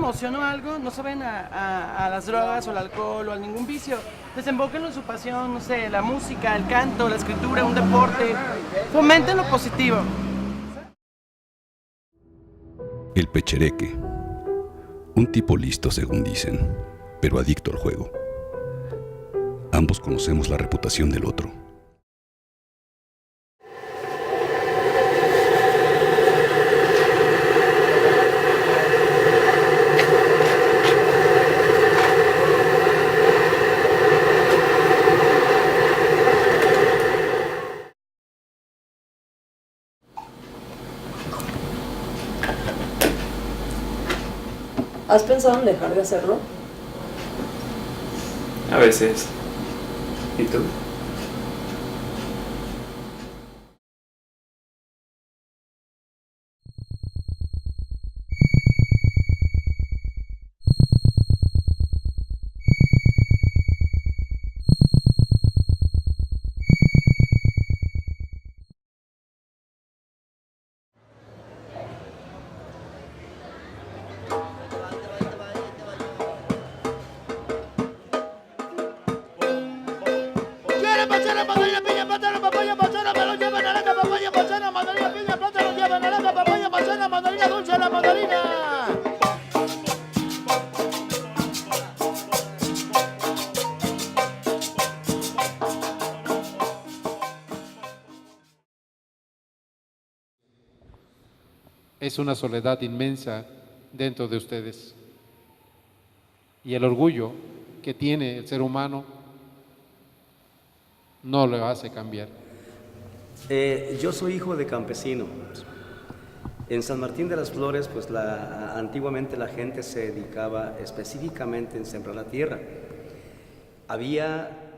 emoción o algo, no se vayan a las drogas o al alcohol o a ningún vicio. Desembóquenlo en su pasión, no sé, la música, el canto, la escritura, un deporte. Fomenten lo positivo. El Pechereque. Un tipo listo según dicen, pero adicto al juego. Ambos conocemos la reputación del otro. ¿Has pensado en dejar de hacerlo? A veces. ¿Y tú? Manzana, mandarina, piña, plátano, papaya, manzana, melón, lleva naranja, papaya, manzana, mandarina, piña, plátano, lleva naranja, papaya, manzana, mandarina, dulce, la mandarina. Es una soledad inmensa dentro de ustedes. Y el orgullo que tiene el ser humano no lo hace cambiar. Yo soy hijo de campesino. En San Martín de las Flores, pues antiguamente la gente se dedicaba específicamente en sembrar la tierra. Había